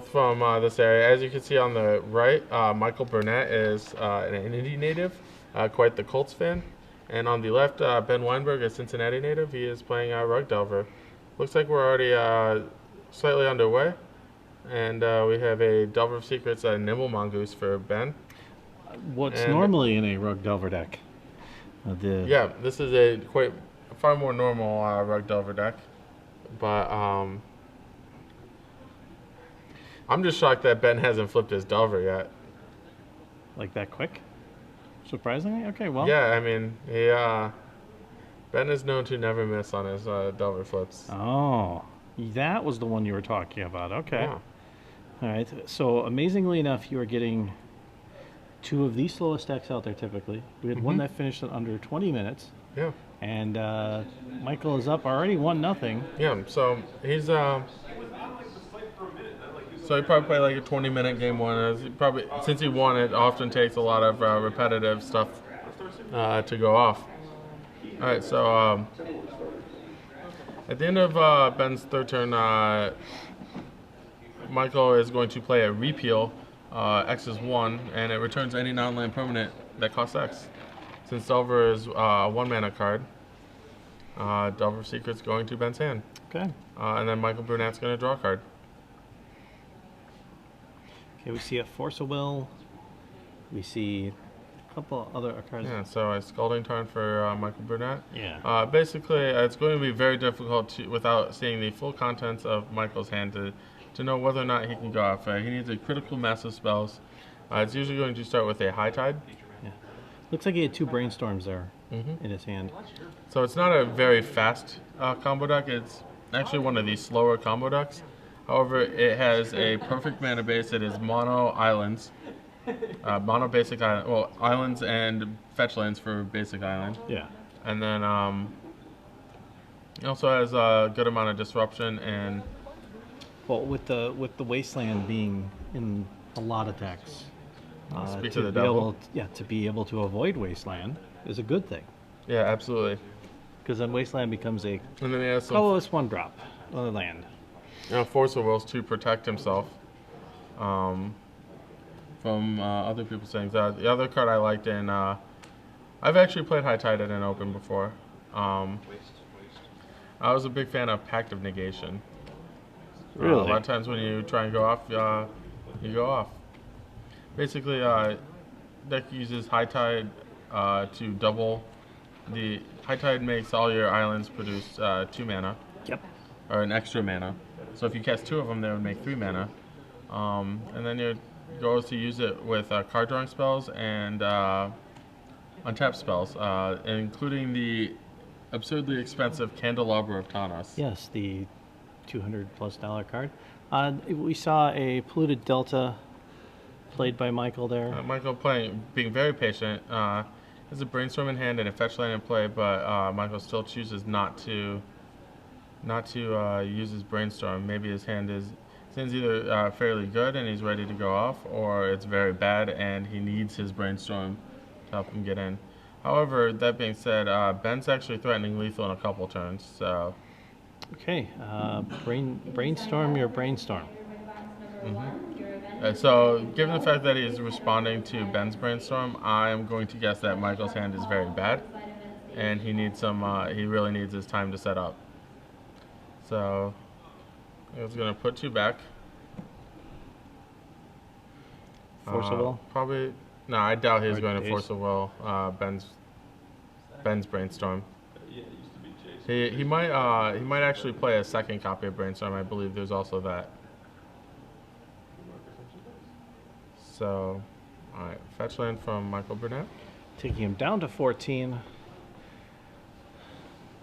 from this area. As you can see on the right, Michael Bernat is an Indy native, quite the Colts fan. And on the left, Ben Wienburg, a Cincinnati native. He is playing Rug Delver. Looks like we're already slightly underway. And we have a Delver of Secrets, a Nimble Mongoose for Ben. What's normally in a Rug Delver deck? Yeah, this is a far more normal Rug Delver deck. But I'm just shocked that Ben hasn't flipped his Delver yet. Like that quick? Surprisingly? Okay, well. Yeah, I mean, Ben is known to never miss on his Delver flips. Oh, that was the one you were talking about. Okay. Yeah. All right. So amazingly enough, you are getting two of the slowest decks out there typically. We had one that finished in under 20 minutes. Yeah. And Michael is up already 1-0. Yeah. So he's so he probably played like a 20-minute game one. Since he won, it often takes a lot of repetitive stuff to go off. All right. So at the end of Ben's third turn, Michael is going to play a repeal. X is 1, and it returns any non-land permanent that costs X. Since Delver is a 1-mana card, Delver of Secrets going to Ben's hand. Okay. And then Michael Burnat's going to draw a card. Okay, we see a Force of Will. We see a couple other cards. Yeah, so a Scalding Tarn for Michael Bernat. Yeah. Basically, it's going to be very difficult without seeing the full contents of Michael's hand to know whether or not he can go off. He needs a critical mass of spells. It's usually going to start with a High Tide. Yeah. Looks like he had 2 Brainstorms there in his hand. So it's not a very fast combo deck. It's actually one of the slower combo decks. However, it has a perfect mana base. It is mono islands. Mono basic island. Well, islands and fetch lands for basic island. Yeah. And then it also has a good amount of disruption and. Well, with the Wasteland being in a lot of decks, speak to the devil. To be able to avoid Wasteland is a good thing. Yeah, absolutely. Because then Wasteland becomes a colorless 1-drop on the land. Force of Wills to protect himself from other people's things. The other card I liked I've actually played High Tide in an open before. I was a big fan of Pact of Negation. Really? A lot of times when you try and go off, you go off. Basically, deck uses High Tide to double the High Tide makes all your islands produce 2 mana. Yep. Or an extra mana. So if you cast 2 of them, they would make 3 mana. And then your goal is to use it with card drawing spells and untapped spells, including the absurdly expensive Candelabra of Tanos. Yes, the $200+ card. We saw a Polluted Delta played by Michael there. Michael being very patient. Has a Brainstorm in hand and a fetch land in play, but Michael still chooses not to use his Brainstorm. Maybe his hand's either fairly good and he's ready to go off, or it's very bad and he needs his Brainstorm to help him get in. However, that being said, Ben's actually threatening lethal in a couple turns, so. Okay, brainstorm your Brainstorm. So, given the fact that he's responding to Ben's Brainstorm, I'm going to guess that Michael's hand is very bad, and he needs he really needs his time to set up. So, I was going to put 2 back. Force of Will? Probably. No, I doubt he's going to Force of Will Ben's Brainstorm. He might actually play a second copy of Brainstorm. I believe there's also that. So, all right, fetch land from Michael Bernat. Taking him down to 14.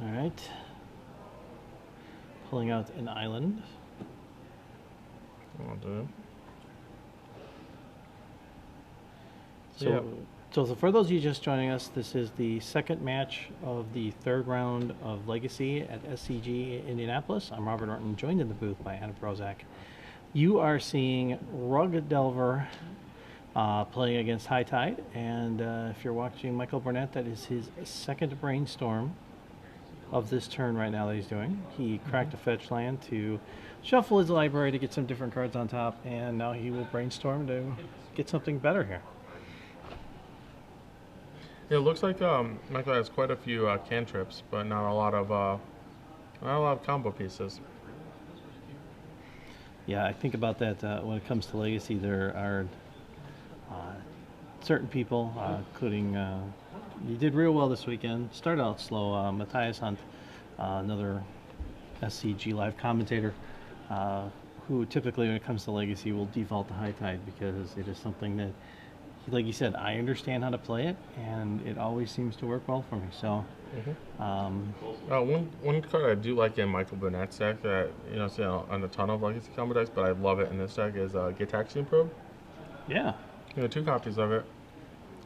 All right. Pulling out an island. I'll do. So for those of you just joining us, this is the second match of the 3rd round of Legacy at SCG Indianapolis. I'm Robert Norton, joined in the booth by Anna Prozac. You are seeing Rug Delver playing against High Tide, and if you're watching Michael Bernat, that is his second Brainstorm of this turn right now that he's doing. He cracked a fetch land to shuffle his library to get some different cards on top, and now he will brainstorm to get something better here. It looks like Michael has quite a few cantrips, but not a lot of combo pieces. Yeah, I think about that when it comes to Legacy. There are certain people, including you did real well this weekend. Started out slow. Matthias Hunt, another SCG live commentator, who typically when it comes to Legacy will default to High Tide because it is something that, like you said, I understand how to play it, and it always seems to work well for me. So, one card I do like in Michael Bernat's deck that you know see on a ton of Legacy combo decks, but I love it in this deck is Gitaxian Probe. yeah, 2 copies of it,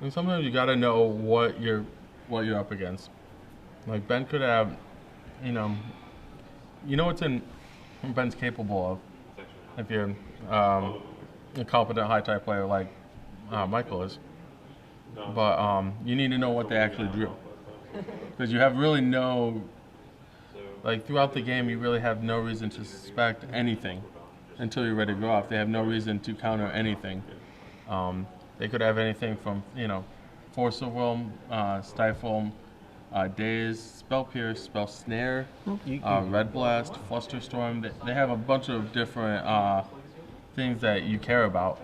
and sometimes you gotta know what you're up against. Like Ben could have, you know what's in Ben's capable of if you're a competent high type player like Michael is, but you need to know what they actually drew, because you have really throughout the game you really have no reason to suspect anything until you're ready to go off. They have no reason to counter anything. They could have anything from Force of Will, Stifle, Daze, Spell Pierce, Spell Snare, Red Blast, Flusterstorm. They have a bunch of different things that you care about,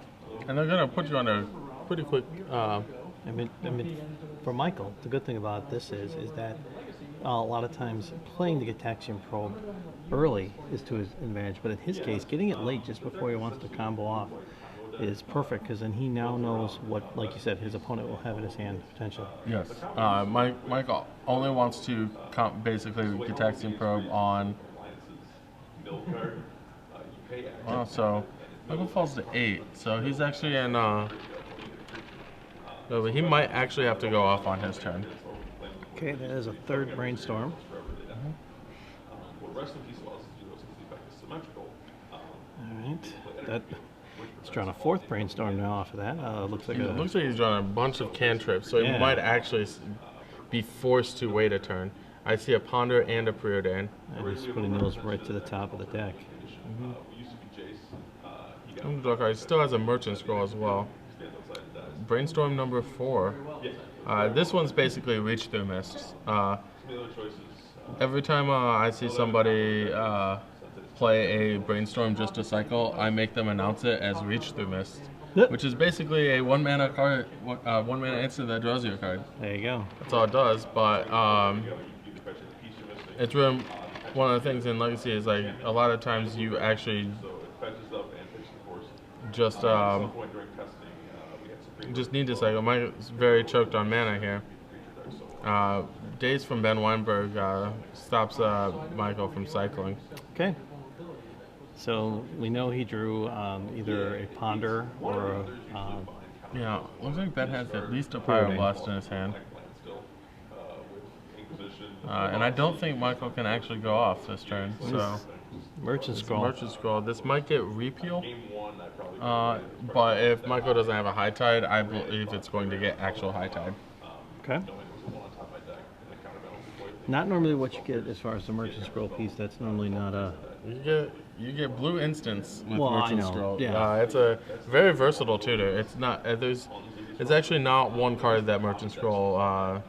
and they're gonna put you on a pretty quick. I mean, for Michael, the good thing about this is that a lot of times playing the Gitaxian Probe early is to his advantage, but in his case, getting it late just before he wants to combo off is perfect, because then he now knows what, like you said, his opponent will have in his hand potentially. Yes, Michael only wants to basically Gitaxian Probe on. So Michael falls to 8, so he's actually in. He might actually have to go off on his turn. Okay, that is a third brainstorm. All right, he's drawn a fourth brainstorm now off of that. Looks like he's drawn a bunch of cantrips, so he might actually be forced to wait a turn. I see a Ponder and a Preordain. And he's putting those right to the top of the deck. He still has a Merchant Scroll as well. Brainstorm number 4. This one's basically Reach Through Mists. Every time I see somebody play a Brainstorm just a cycle, I make them announce it as Reach Through Mists, which is basically a 1-mana card, 1-mana instant that draws you a card. There you go. That's all it does, but it's really one of the things in Legacy is like a lot of times you actually just need to cycle. Mike's very choked on mana here. Daze from Ben Wienburg stops Michael from cycling. Okay. So we know he drew either a Ponder or a... yeah, looks like Ben has at least a Pyroblast in his hand. And I don't think Michael can actually go off this turn. So Merchant Scroll. This might get repeal. But if Michael doesn't have a High Tide, I believe it's going to get actual High Tide. Okay. Not normally what you get as far as the Merchant Scroll piece. That's normally not a... You get blue instants with Well, Merchant I know. Scroll. Yeah. It's a very versatile tutor. It's not it's actually not one card that Merchant Scroll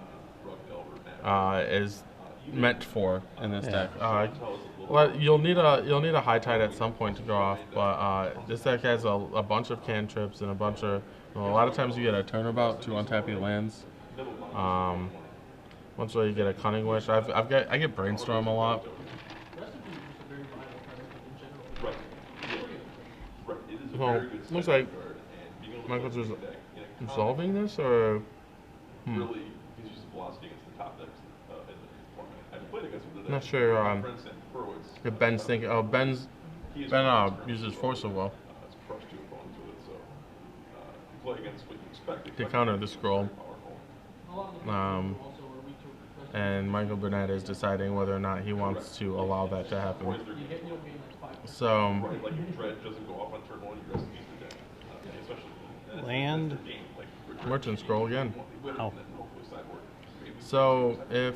is meant for in this deck. Well, you'll need a High Tide at some point to go off, but this deck has a bunch of cantrips and a lot of times you get a turnabout to untap your lands. Once you get a Cunning Wish. I get Brainstorm a lot. Well, looks like Michael's just resolving this, or not sure if Ben's thinking. Oh, Ben uses Force of Will to counter the scroll. And Michael Bernat is deciding whether or not he wants to allow that to happen. So, land. Merchant Scroll again. Oh. So if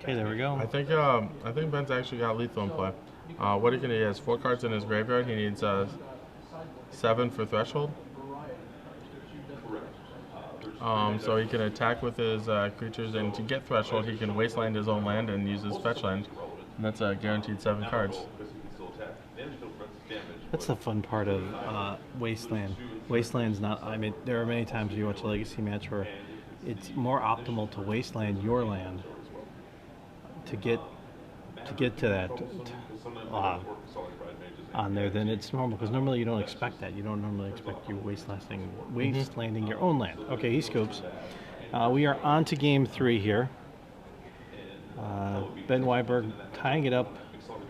Okay, there we go. I think Ben's actually got lethal in play. What he has 4 cards in his graveyard. He needs 7 for threshold. So he can attack with his creatures, and to get threshold, he can wasteland his own land and use his fetch land. And that's guaranteed 7 cards. That's the fun part of Wasteland. Wasteland's not. I mean, there are many times you watch a Legacy match where it's more optimal to wasteland your land to get to that on there than it's normal, because normally you don't expect that. You don't normally expect you wastelanding your own land. Okay, he scoops. We are on to game 3 here. Ben Wienburg tying it up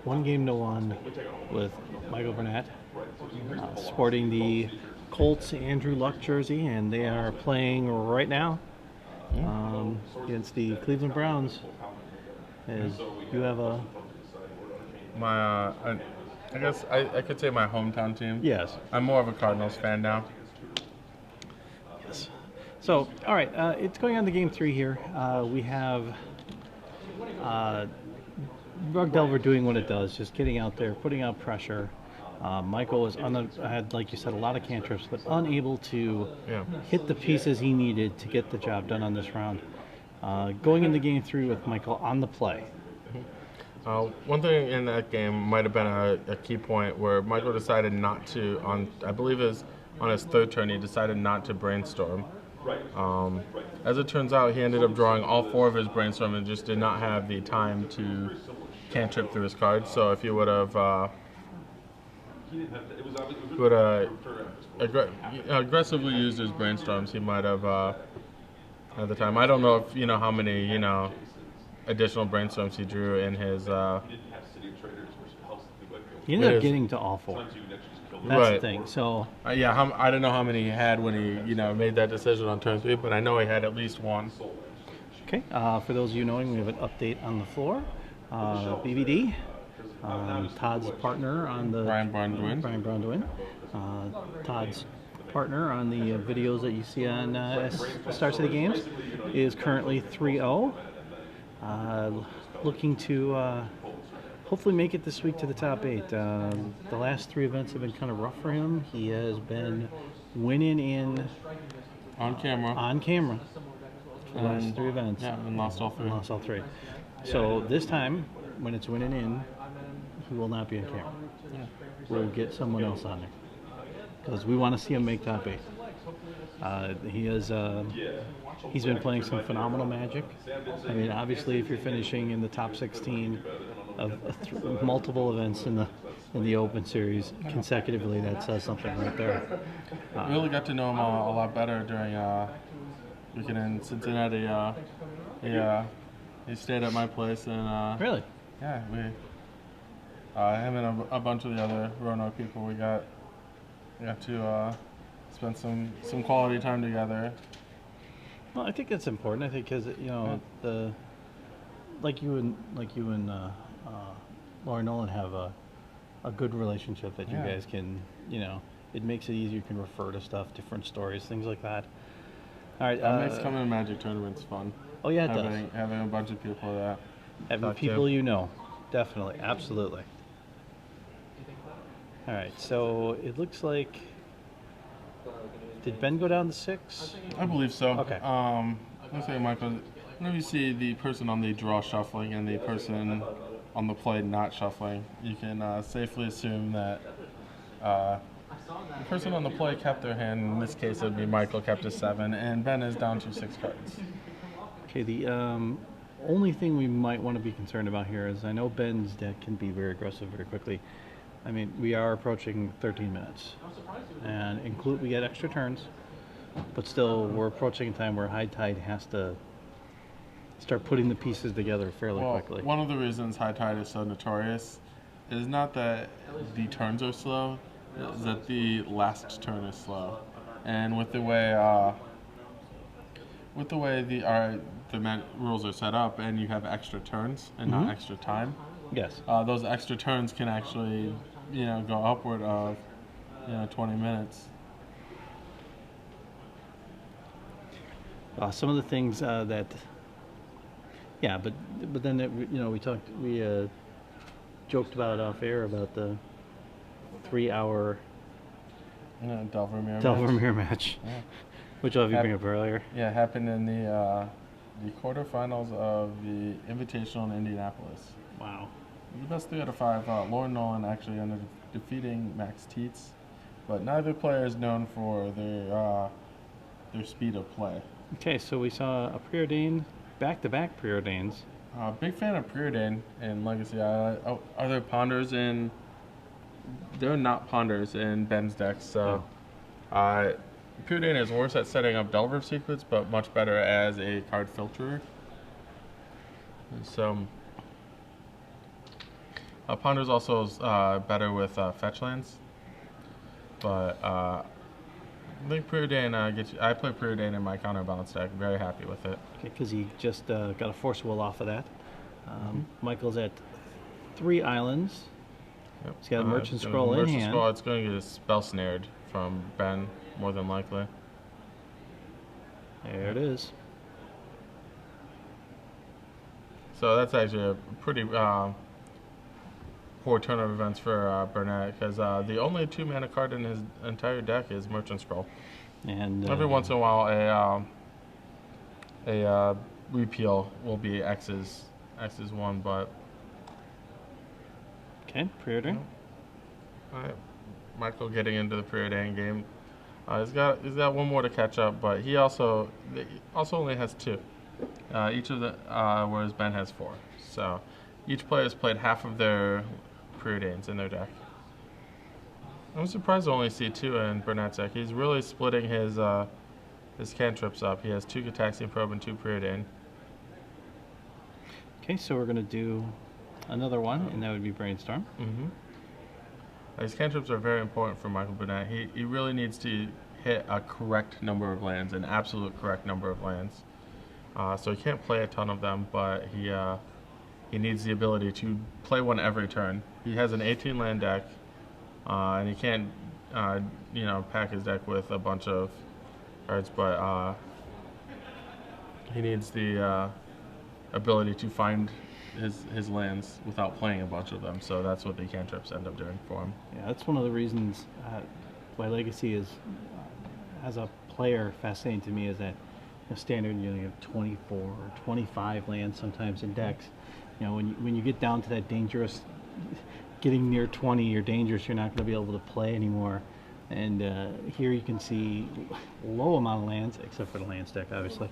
1-1 with Michael Bernat, sporting the Colts Andrew Luck jersey, and they are playing right now against the Cleveland Browns. As you have I guess I could say my hometown team. yes. I'm more of a Cardinals fan now. Yes. So, all right, it's going on to game 3 here. We have Rug Delver doing what it does, just getting out there, putting out pressure. Michael had, like you said, a lot of cantrips, but unable to hit the pieces he needed to get the job done on this round. Going into game 3 with Michael on the play. One thing in that game might have been a key point where Michael decided not to, I believe it was on his 3rd turn, he decided not to brainstorm. As it turns out, he ended up drawing all 4 of his brainstorm and just did not have the time to cantrip through his cards. So if he would have aggressively used his brainstorms, he might have had the time. I don't know if how many additional brainstorms he drew in his. He ended up getting to all 4. That's the thing. So I don't know how many he had when he made that decision on turn 3, but I know he had at least 1. Okay. For those of you knowing, we have an update on the floor. BBD, Todd's partner on the Brian Braunduin. Todd's partner on the videos that you see on Star City Games is currently 3-0. Looking to hopefully make it this week to the top 8. The last 3 events have been kind of rough for him. He has been winning on camera. The last 3 events. Yeah, and lost all 3. So this time, when it's winning in, he will not be on camera. Yeah. We'll get someone else on there, because we want to see him make top 8. He's been playing some phenomenal Magic. I mean, obviously, if you're finishing in the top 16 of multiple events in the Open Series consecutively, that says something right there. We really got to know him a lot better during weekend in Cincinnati. He stayed at my place, and Really? yeah, we him and a bunch of the other Roanoke people, we got to spend some quality time together. Well, I think that's important. I think because like you and Lauren Nolan have a good relationship that you guys can, it makes it easier. You can refer to stuff, different stories, things like that. All right. It makes coming to Magic tournaments fun. Oh yeah, it does. Having a bunch of people that. Having people definitely, absolutely. All right, so it looks like. Did Ben go down to 6? I believe so. Okay. Let's say, Michael, whenever you see the person on the draw shuffling and the person on the play not shuffling, you can safely assume that the person on the play kept their hand. In this case, it would be Michael kept his 7, and Ben is down to 6 cards. Okay, the only thing we might want to be concerned about here is I know Ben's deck can be very aggressive very quickly. I mean, we are approaching 13 minutes, and we get extra turns, but still we're approaching a time where High Tide has to start putting the pieces together fairly quickly. One of the reasons High Tide is so notorious is not that the turns are slow, it's that the last turn is slow, and with the way the rules are set up, and you have extra turns and not extra time. Yes. Those extra turns can actually, go upward of, 20 minutes. Some of the things that Yeah, but then we joked about it off air about the 3-hour Delvermere match. Delvermere match, Yeah. which I'll have you bring up earlier. Yeah, it happened in the quarterfinals of the Invitational in Indianapolis. Wow. The best 3 out of 5. Lauren Nolan actually ended up defeating Max Tietz, but neither player is known for their speed of play. Okay, so we saw a preordained, back-to-back preordains. Big fan of Preordain in Legacy. Are there ponders in? There are not ponders in Ben's decks, so Preordain is worse at setting up Delver secrets, but much better as a card filterer. So Ponder's also better with fetch lands, but I think Preordain gets you. I play Preordain in my counterbalance deck. Very happy with it. Okay, because he just got a Force Will off of that. Michael's at 3 islands. Yep. He's got a Merchant Scroll in Merchant hand. Scroll, it's going to get spell snared from Ben, more than likely. There it is. So that's actually a pretty poor turn of events for Bernat, because the only 2-mana card in his entire deck is Merchant Scroll. And every once in a while, a repeal will be X's one, but okay, preordain. Michael getting into the preordain game. He's got one more to catch up, but he also only has 2. Each of the whereas Ben has 4. So each player has played half of their preordains in their deck. I'm surprised to only see 2 in Bernat's deck. He's really splitting his cantrips up. He has 2 Gataxian Probe and 2 Preordain. Okay, so we're gonna do another one, and that would be Brainstorm. His cantrips are very important for Michael Bernat. He really needs to hit a correct number of lands, an absolute correct number of lands. So he can't play a ton of them, but he needs the ability to play one every turn. He has an 18 land deck, and he can't pack his deck with a bunch of cards, but he needs the ability to find his lands without playing a bunch of them. So that's what the cantrips end up doing for him. Yeah, that's one of the reasons why Legacy is, as a player, fascinating to me. Is that standard you have 24 or 25 lands sometimes in decks. When you get down to that dangerous, getting near 20, you're dangerous. You're not going to be able to play anymore. And here you can see low amount of lands, except for the land stack, obviously.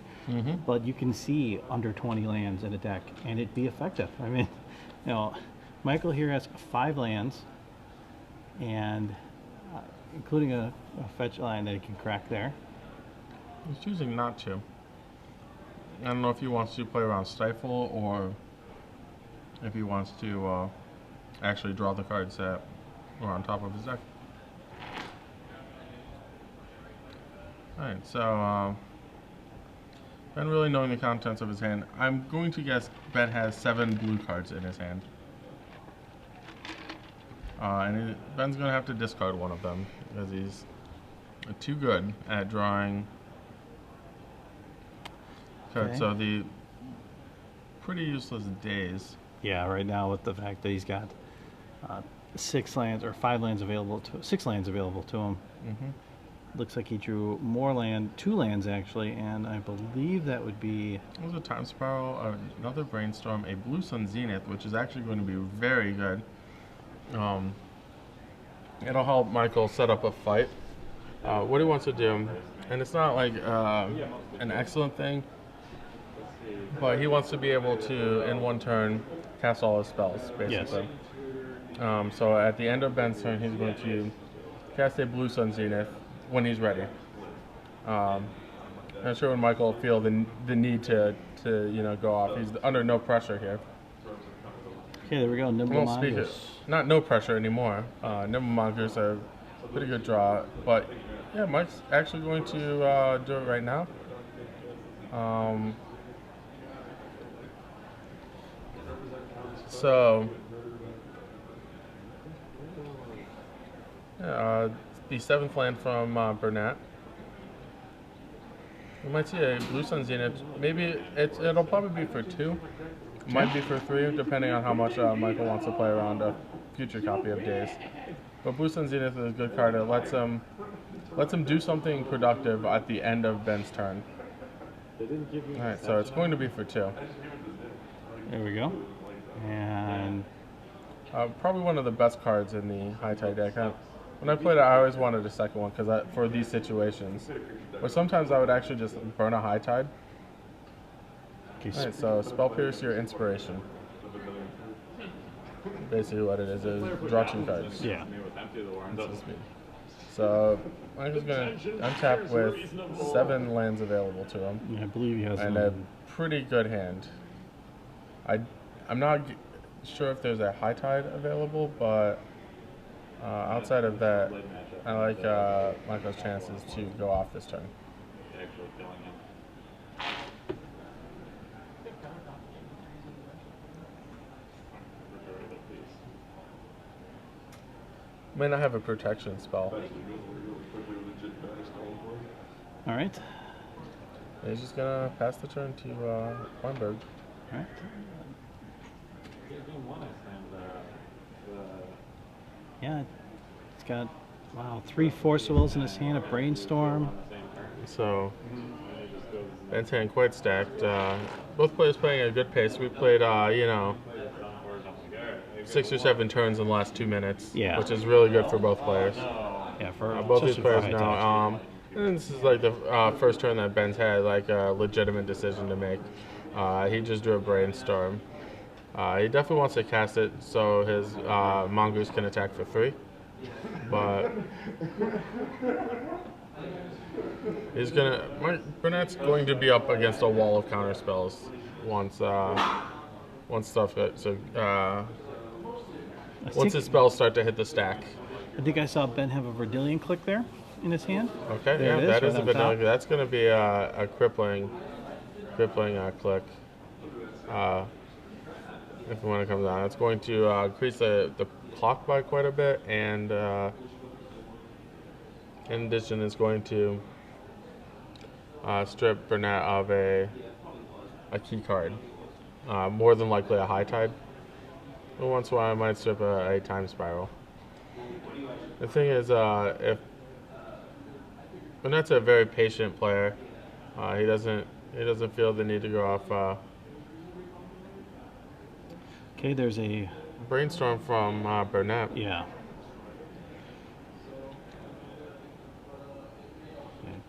But you can see under 20 lands in a deck, and it'd be effective. I mean, Michael here has 5 lands, and including a fetch line that he can crack there. He's choosing not to. I don't know if he wants to play around Stifle or if he wants to actually draw the cards that are on top of his deck. Alright, so Ben really knowing the contents of his hand, I'm going to guess Ben has 7 blue cards in his hand. And Ben's going to have to discard one of them because he's too good at drawing cards. So the pretty useless days. Yeah, right now with the fact that he's got 6 lands or 5 lands available to 6 lands available to him. Looks like he drew more 2 lands actually, and I believe that would be. It was a Time Spiral, another Brainstorm, a Blue Sun Zenith, which is actually going to be very good. It'll help Michael set up a fight. What he wants to do, and it's not like an excellent thing, but he wants to be able to, in one turn, cast all his spells, basically. Yes. So at the end of Ben's turn, he's going to cast a Blue Sun Zenith when he's ready. I'm sure when Michael will feel the need to go off. He's under no pressure here. Okay, there we go. Nimble Mongoose. Not no pressure anymore. Nimble Mongoose are a pretty good draw, but yeah, Mike's actually going to do it right now. So the 7th land from Bernat. We might see a Blue Sun Zenith. Maybe it'll probably be for 2. Might be for 3, depending on how much Michael wants to play around a future copy of Days. But Blue Sun Zenith is a good card. It lets him do something productive at the end of Ben's turn. Alright, so it's going to be for 2. There we go. And probably one of the best cards in the High Tide deck. When I played it, I always wanted a second one for these situations. But sometimes I would actually just burn a High Tide. okay, Alright, so Spell Pierce your inspiration. Basically what it is draw 2 cards. yeah. So Michael's going to untap with 7 lands available to him. I believe he has And a pretty good hand. I'm not sure if there's a High Tide available, but outside of that, I like Michael's chances to go off this turn. May not have a protection spell. All right. He's just gonna pass the turn to Wienburg. All right. Yeah, it's got, wow, 3 Force Wills in his hand, a Brainstorm. So, Ben's hand quite stacked. Both players playing at a good pace. We played, 6 or 7 turns in the last 2 minutes, Yeah. which is really good for both players. Yeah, for Both these especially for players high know. tech. And this is like the first turn that Ben's had like a legitimate decision to make. He just drew a Brainstorm. He definitely wants to cast it so his Mongoose can attack for 3. But Bernat's going to be up against a wall of counter spells once stuff gets, once his spells start to hit the stack. I think I saw Ben have a Verdilion Click there in his hand. Okay, There yeah, it is, that is right a bit. on top. That's going to be a crippling click. If when it comes down, it's going to increase the clock by quite a bit, and in addition, it's going to strip Bernat of a key card. More than likely a High Tide. But once in a while, I might strip a Time Spiral. The thing is, if Bernat's a very patient player, he doesn't feel the need to go off. Okay, there's a, Brainstorm from Bernat. yeah.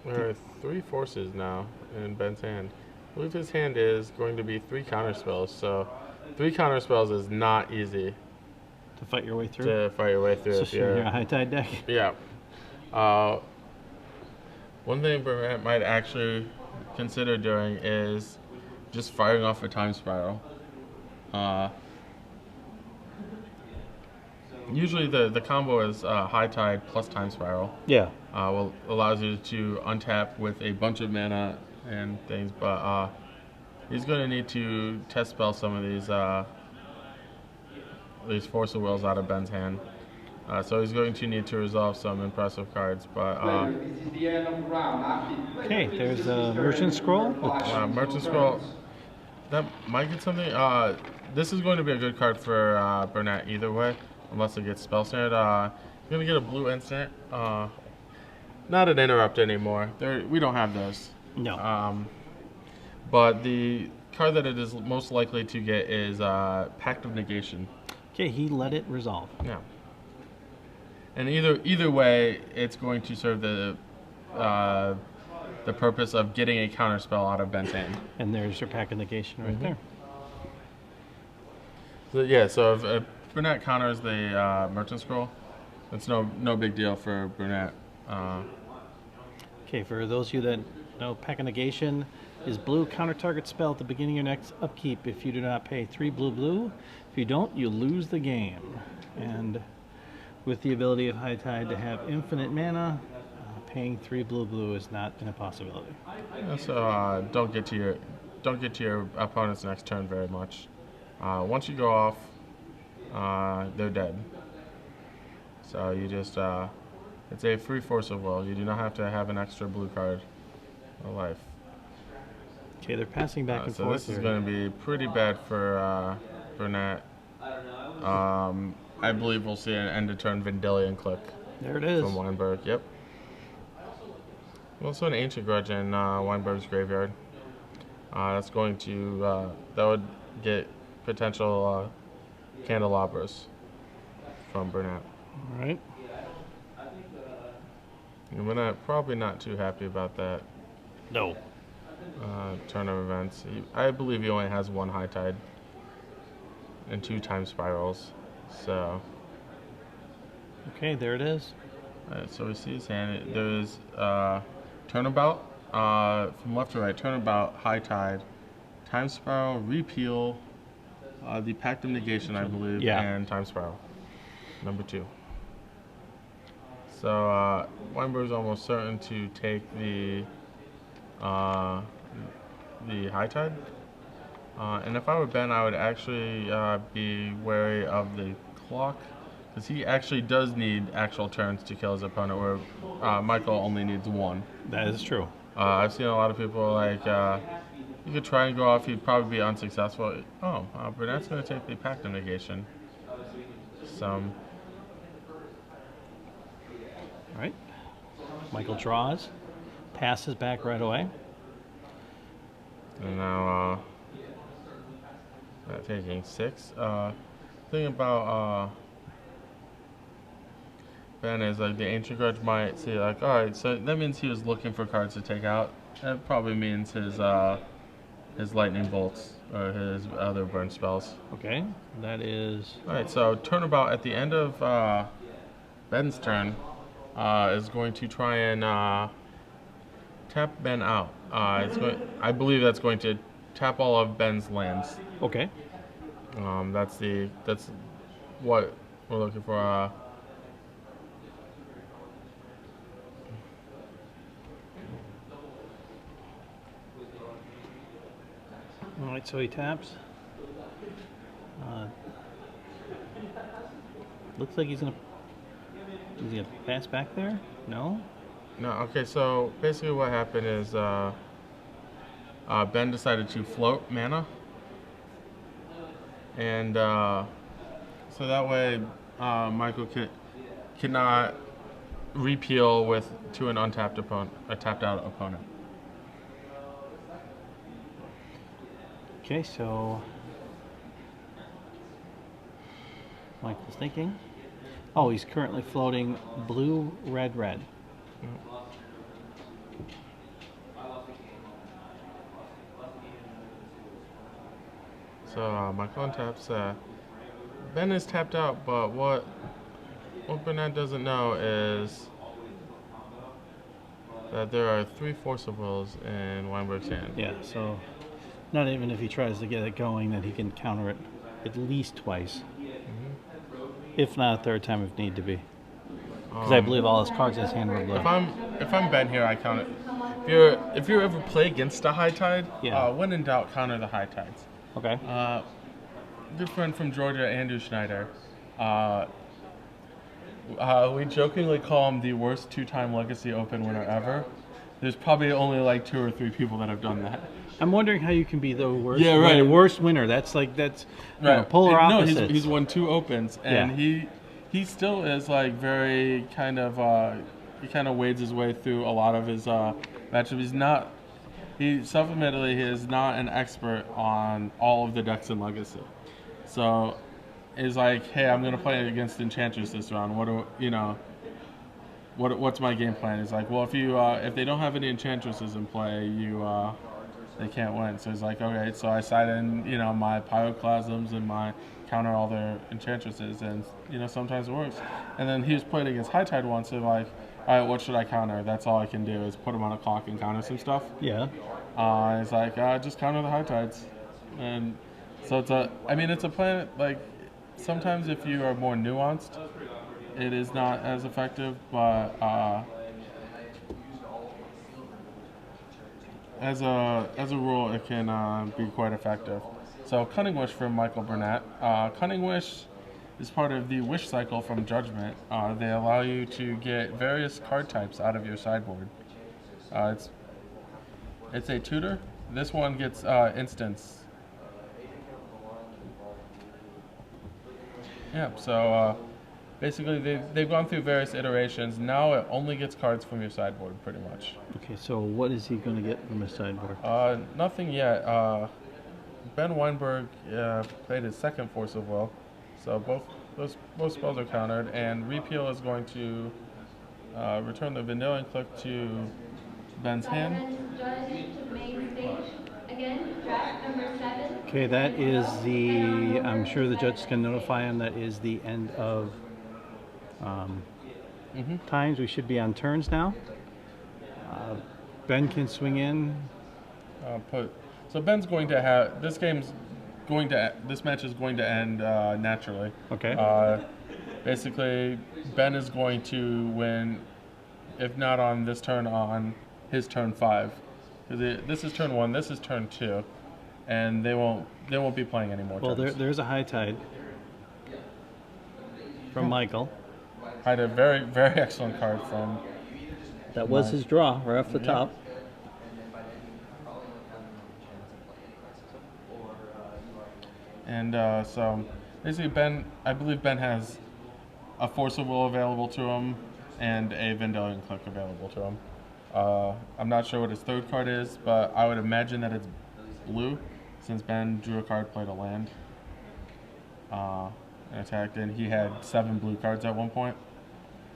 There are 3 forces now in Ben's hand. I believe his hand is going to be 3 counterspells, so 3 counterspells is not easy To fight your way through. to fight your way through. So If you're you're, a high tide deck. yeah. One thing Bernat might actually consider doing is just firing off a Time Spiral. Usually the combo is High Tide plus Time Spiral. Yeah. Allows you to untap with a bunch of mana and things, but he's going to need to test spell some of these Force of Wills out of Ben's hand. So he's going to need to resolve some impressive cards, but Okay, there's a Merchant Scroll. Merchant Scroll, that might get something. This is going to be a good card for Bernat either way, unless it gets spell snared. You're going to get a blue instant. Not an interrupt anymore. We don't have those. No. But the card that it is most likely to get is Pact of Negation. Okay, he let it resolve. Yeah. And either way, it's going to serve the purpose of getting a counterspell out of Ben's hand. And there's your Pack of Negation right there. So yeah, so if Bernat counters the Merchant Scroll, it's no big deal for Bernat. Okay, for those of you that know, Pack of Negation is blue, counter target spell at the beginning of your next upkeep if you do not pay 3 blue. If you don't, you lose the game. And with the ability of High Tide to have infinite mana, paying 3 blue is not an impossibility. Yeah, so don't get to your opponent's next turn very much. Once you go off, they're dead. So you just it's a free Force of Will. You do not have to have an extra blue card of life. Okay, they're passing back and So forth this is here. going to be pretty bad for Bernat. I believe we'll see an end of turn Vendilion click There it is. from Wienburg. Yep. Also an Ancient Grudge in Wienburg's graveyard. That's going to that would get potential candelabras from Bernat. All right. I'm gonna probably not too happy about that No. turn of events. I believe he only has one High Tide and 2 Time Spirals. So. Okay, there it is. Alright, so we see his hand. There's Turnabout from left to right. Turnabout, High Tide, Time Spiral, Repeal, the Pact of Negation, I believe, Yeah. and Time Spiral, number 2. So Weinberg's almost certain to take the High Tide. And if I were Ben, I would actually be wary of the clock, because he actually does need actual turns to kill his opponent, where Michael only needs 1. That is true. I've seen a lot of people like, you could try and go off, he'd probably be unsuccessful. Oh, Bernat's going to take the Pact of Negation. Some. All right. Michael draws, passes back right away. And now, taking 6. Thing about Ben is like the Ancient Grudge might see like, all right, so that means he was looking for cards to take out. That probably means his Lightning Bolts or his other burn spells. Okay, that is. All right, so Turnabout at the end of Ben's turn is going to try and tap Ben out. I believe that's going to tap all of Ben's lands. Okay. That's what we're looking for. All right, so he taps. Looks like he's gonna pass back there. No. No. Okay. So basically, what happened is Ben decided to float mana, and so that way Michael cannot repeal to an untapped opponent, a tapped out opponent. Okay, so Michael's thinking. Oh, he's currently floating blue, red, red. So Michael untaps. Ben is tapped out, but what Bernat doesn't know is that there are 3 Force of Wills in Wienburg's hand. Yeah, so not even if he tries to get it going, that he can counter it at least twice, if not a third time if need to be. Because I believe all his cards in his hand were blue. If I'm Ben here, I count it. If you ever play against a High Tide, when in doubt, counter the High Tides. Okay. Good friend from Georgia, Andrew Schneider. We jokingly call him the worst 2-time Legacy Open winner ever. There's probably only like 2 or 3 people that have done that. I'm wondering how you can be the worst. Yeah, right. Worst winner. That's right. Polar opposites. No, he's won 2 Opens, and he still is like very kind of he kind of wades his way through a lot of his matchups. He self-admittedly is not an expert on all of the decks in Legacy. So is like, hey, I'm gonna play against Enchantress this round. What's my game plan? He's like, well, if they don't have any Enchantresses in play, they can't win. So he's like, okay, so I side in my Pyroclasms and my counter all their Enchantresses, and sometimes it works. And then he was playing against High Tide once, so like, all right, what should I counter? That's all I can do is put him on a clock and counter some stuff. Yeah. He's like, just counter the High Tides, and so it's a plan. Like sometimes if you are more nuanced, it is not as effective, but as a rule, it can be quite effective. So Cunning Wish from Michael Bernat. Cunning Wish is part of the Wish cycle from Judgment. They allow you to get various card types out of your sideboard. It's a tutor. this one gets instants. Yeah, so basically they've gone through various iterations. Now it only gets cards from your sideboard, pretty much. Okay, so what is he going to get from his sideboard? Nothing yet. Ben Wienburg played his second Force of Will, so both spells are countered, and Repeal is going to return the Vanillion Click to Ben's hand. Okay, that is the, I'm sure the judge can notify him, that is the end of times. We should be on turns now. Ben can swing in. So Ben's going to have, this match is going to end naturally. Okay. Basically, Ben is going to win, if not on this turn, on his turn 5. Because this is turn 1, this is turn 2, and they won't be playing any more Well, turns. there's a high tide from Michael. I had a very, very excellent card from. That was his draw right off the top. And so basically I believe Ben has a Force of Will available to him and a Vanillion Click available to him. I'm not sure what his third card is, but I would imagine that it's blue, since Ben drew a card, played a land, and attacked, and he had 7 blue cards at one point.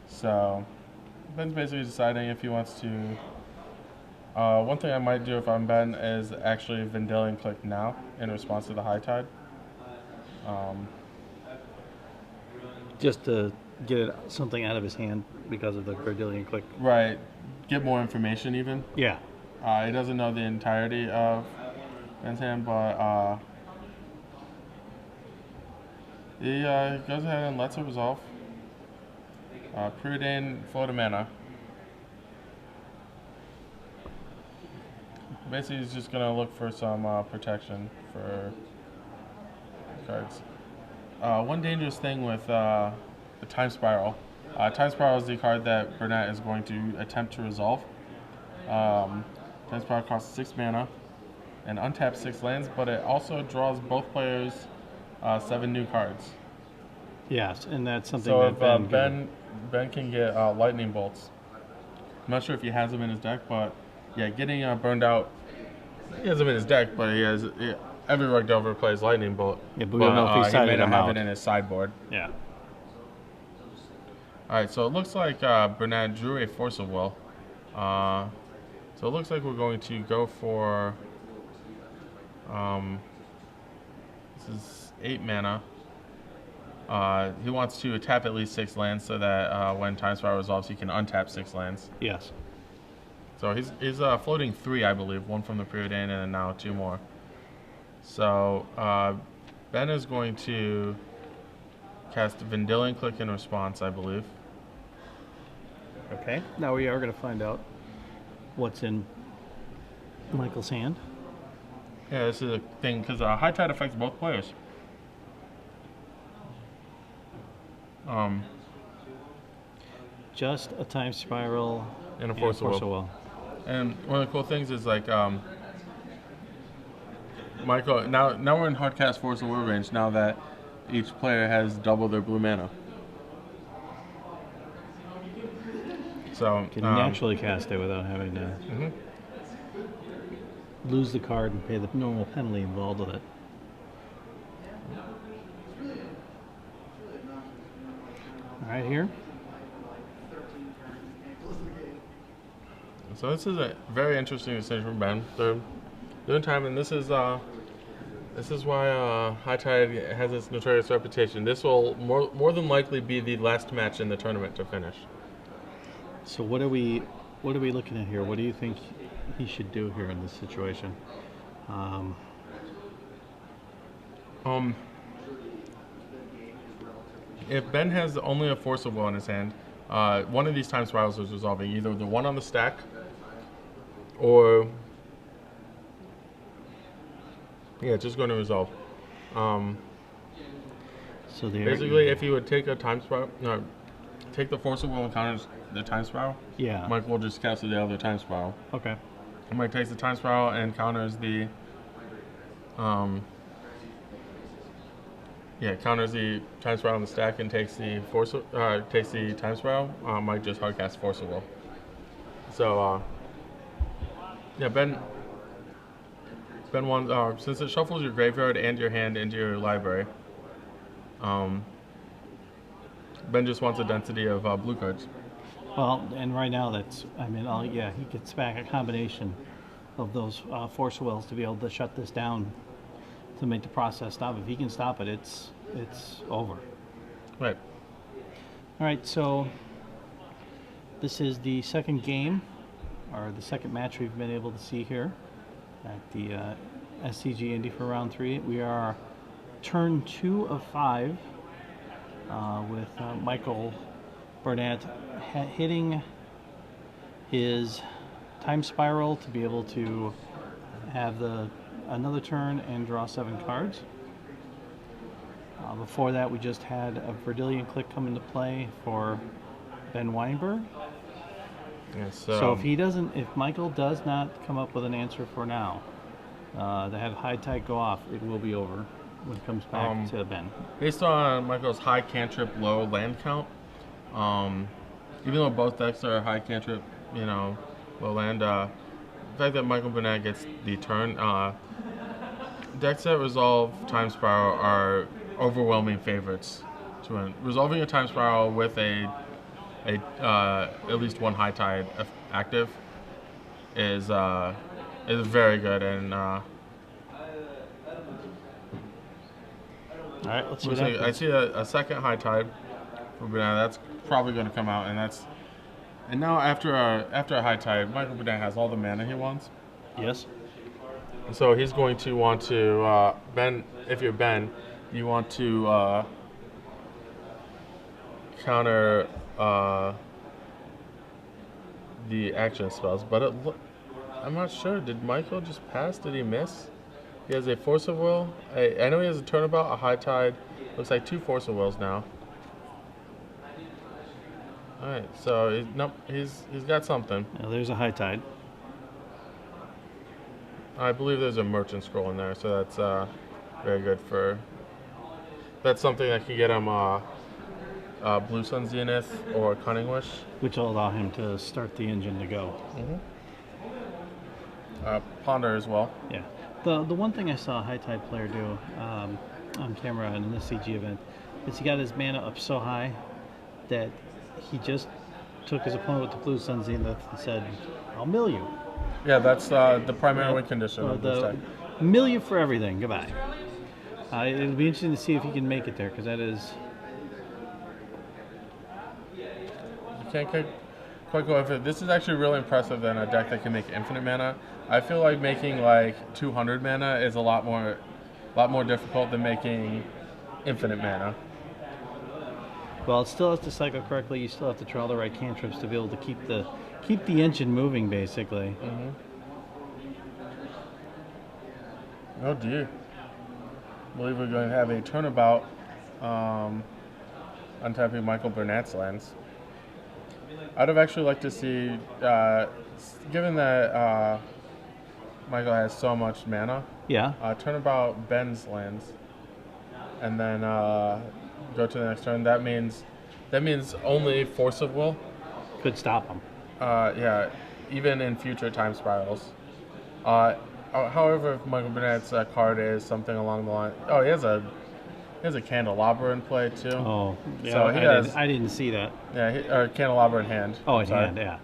So Ben's basically deciding if he wants to. One thing I might do if I'm Ben is actually Vanillion Click now in response to the high tide. Just to get something out of his hand because of the Vanillion Click. Right. Get more information even. Yeah. He doesn't know the entirety of Ben's hand, but he goes ahead and lets it resolve. Preordain float of mana. Basically, he's just going to look for some protection for cards. One dangerous thing with the Time Spiral. Time Spiral is the card that Bernat is going to attempt to resolve. Time Spiral costs 6 mana and untaps 6 lands, but it also draws both players 7 new cards. Yes, and that's something So that if Ben can get Lightning Bolts. I'm not sure if he has them in his deck, but yeah, getting burned out. He has them in his deck, but he has every Rug Delver plays Lightning Bolt. Yeah, but we don't know if he may sided not them have out. it in his sideboard. Yeah. All right, so it looks like Bernat drew a Force of Will. So it looks like we're going to go for. This is 8 mana. He wants to tap at least 6 lands so that when Time Spiral resolves, he can untap 6 lands. Yes. So he's floating 3, I believe, 1 from the Preordain and then now 2 more. So Ben is going to cast Vanillion Click in response, I believe. Okay. Now we are going to find out what's in Michael's hand. Yeah, this is a thing because high tide affects both players. Just a Time Spiral And a Force of Will. And one of the cool things is like Michael. Now we're in hardcast Force of Will range. Now that each player has double their blue mana, so Can naturally cast it without having to lose the card and pay the normal penalty involved with it. All right, here. So this is a very interesting decision from Ben. They're doing time, and this is why High Tide has its notorious reputation. This will more than likely be the last match in the tournament to finish. So what are we looking at here? What do you think he should do here in this situation? If Ben has only a Force of Will in his hand, one of these Time Spirals is resolving, either the one on the stack or just going to resolve. So basically, if he would take a Time Spiral, take the Force of Will and counter the Time Spiral, yeah, Mike will just cast the other Time Spiral. Okay. Mike takes the Time Spiral and counters the counters the Time Spiral on the stack and takes the takes the Time Spiral. Mike just hardcasts Force of Will. So yeah, Ben won since it shuffles your graveyard and your hand into your library. Ben just wants a density of blue cards. Well, and right now that's, I mean, yeah, he gets back a combination of those Force Wills to be able to shut this down to make the process stop. If he can stop it, it's over. Right. All right, so this is the second game, or the second match we've been able to see here at the SCGINDY for round 3. We are turn 2 of 5 with Michael Bernat hitting his Time Spiral to be able to have another turn and draw 7 cards. Before that, we just had a Verdilian Click come into play for Ben Wienburg. Yes, So if Michael does not come up with an answer for now, to have High Tide go off, it will be over when it comes back to Ben. Based on Michael's high cantrip, low land count, even though both decks are high cantrip, low land, the fact that Michael Bernat gets the turn, decks that resolve Time Spiral are overwhelming favorites to win. Resolving a Time Spiral with at least one High Tide active is very good, and all right, let's see what happens. I see a second High Tide for Bernat. That's probably going to come out, and now after a High Tide, Michael Bernat has all the mana he wants. Yes. So he's going to want to Ben. If you're Ben, you want to counter the action spells, but I'm not sure. Did Michael just pass? Did he miss? He has a Force of Will. I know he has a Turnabout, a High Tide. Looks like 2 Force of Wills now. All right, so he's got something. Now there's a High Tide. I believe there's a Merchant Scroll in there, so that's very good for. That's something that can get him Blue Sun Zenith or Cunning Wish, which will allow him to start the engine to go. Ponder as well. Yeah. The one thing I saw a High Tide player do on camera in an SCG event is he got his mana up so high that he just took his opponent with the Blue Sun Zenith and said, "I'll mill you." Yeah, that's the primary win condition of this deck. Mill you for everything. Goodbye. It'll be interesting to see if he can make it there, because that is. You can't quite go over. This is actually really impressive than a deck that can make infinite mana. I feel like making like 200 mana is a lot more difficult than making infinite mana. Well, it still has to cycle correctly. You still have to draw the right cantrips to be able to keep the engine moving, basically. Oh dear. I believe we're going to have a turnabout untapping Michael Bernat's lands. I'd have actually liked to see, given that Michael has so much mana, turnabout Ben's lands, and then go to the next turn. That means only Force of Will could stop him. Yeah, even in future Time Spirals. However, if Michael Bernat's card is something along the line, he has a Candelabra in play too. Oh, yeah. So I didn't see that. Yeah, or Candelabra in hand. Oh, in hand, yeah.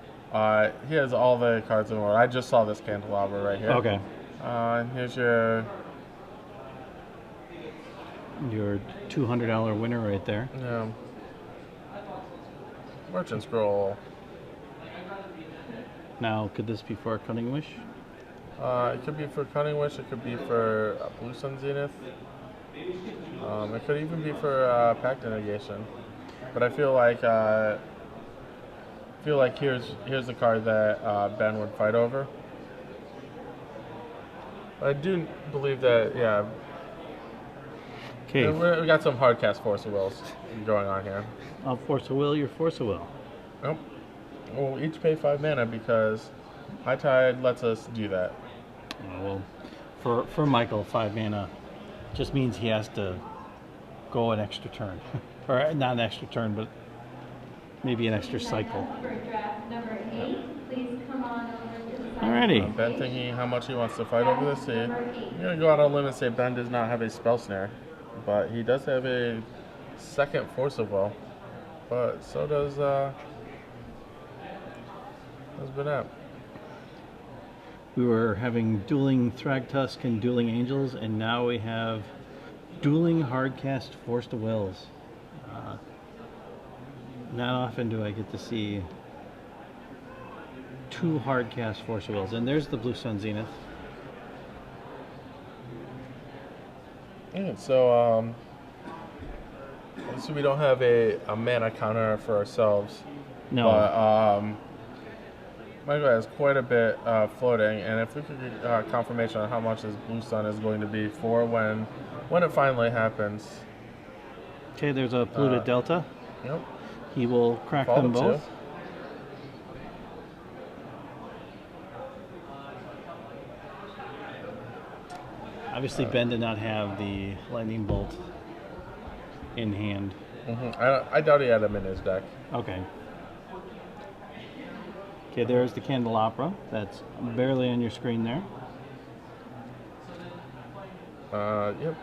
He has all the cards in the world. I just saw this Candelabra right here. Okay. Here's your $200 winner right there. Yeah. Merchant Scroll. Now, could this be for a Cunning Wish? It could be for Cunning Wish. It could be for Blue Sun Zenith. It could even be for Pact Negation. But I feel like here's the card that Ben would fight over. I do believe that, yeah. Okay. We got some hard cast Force of Wills going on here. I'll Force a Will, you're Force a Will. Nope. We'll each pay 5 mana because High Tide lets us do that. Well, for Michael, 5 mana just means he has to go an extra turn. Or not an extra turn, but maybe an extra cycle. Alrighty. Ben thinking how much he wants to fight over this. I'm going to go out on a limb and say Ben does not have a Spell Snare, but he does have a second Force of Will. But so does Bernat. We were having dueling Thragtusk and dueling Angels, and now we have dueling Hardcast Forced Wills. Not often do I get to see 2 Hardcast Forced Wills, and there's the Blue Sun Zenith. Yeah, so we don't have a mana counter for ourselves. No. But Michael has quite a bit floating, and if we could get confirmation on how much this Blue Sun is going to be for when it finally happens. Okay, there's a polluted Delta. Yep. He will crack Fall them to both. 2. Obviously, Ben did not have the Lightning Bolt in hand. I doubt he had him in his deck. Okay. Okay, there's the Candelabra. That's barely on your screen there. Yep.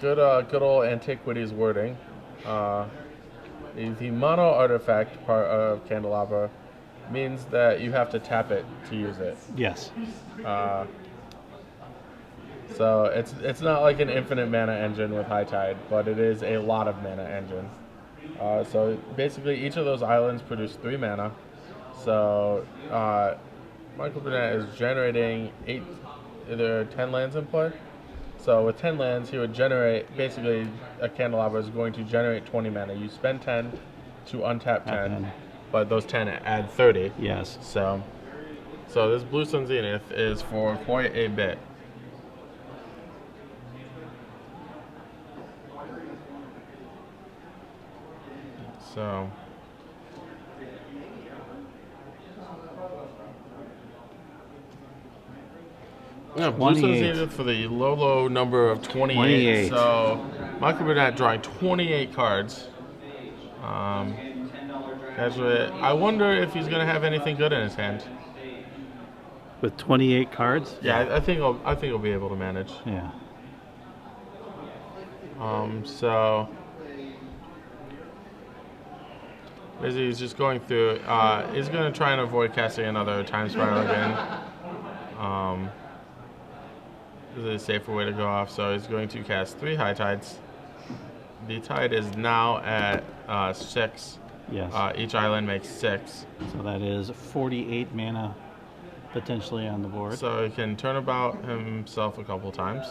Good old Antiquities wording. The mono artifact part of Candelabra means that you have to tap it to use it. Yes. So it's not like an infinite mana engine with High Tide, but it is a lot of mana engine. So basically each of those islands produce 3 mana. So Michael Bernat is generating 10 lands in play. So with 10 lands, he would generate, basically a Candelabra is going to generate 20 mana. You spend 10 to untap 10, but those 10 add 30. Yes. So this Blue Sun Zenith is for quite a bit. So yeah, Blue Sun Zenith for the low number of 28. So Michael Bernat drawing 28 cards. I wonder if he's going to have anything good in his hand. With 28 cards? Yeah, I think he'll be able to manage. Yeah. So basically he's just going through. He's going to try and avoid casting another Time Spiral again. This is a safer way to go off, so he's going to cast 3 High Tides. The tide is now at 6. Yes. Each island makes 6. So that is 48 mana potentially on the board. So he can turn about himself a couple times.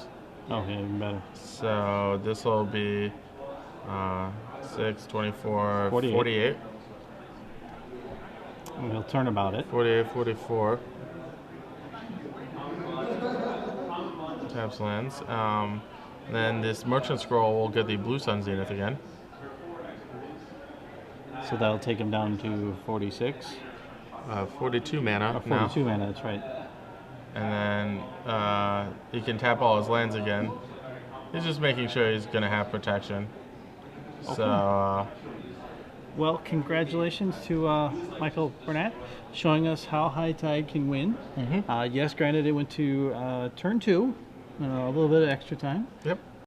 Okay, even better. So this will be 6, 24, 48. And he'll turn about it. 48, 44. Taps lands. Then this Merchant Scroll will get the Blue Sun Zenith again. So that'll take him down to 46. 42 mana. 42 mana, that's right. And then he can tap all his lands again. He's just making sure he's going to have protection. Okay. So, well, congratulations to Michael Bernat showing us how High Tide can win. Yes, granted, it went to turn 2, a little bit of extra time. Yep.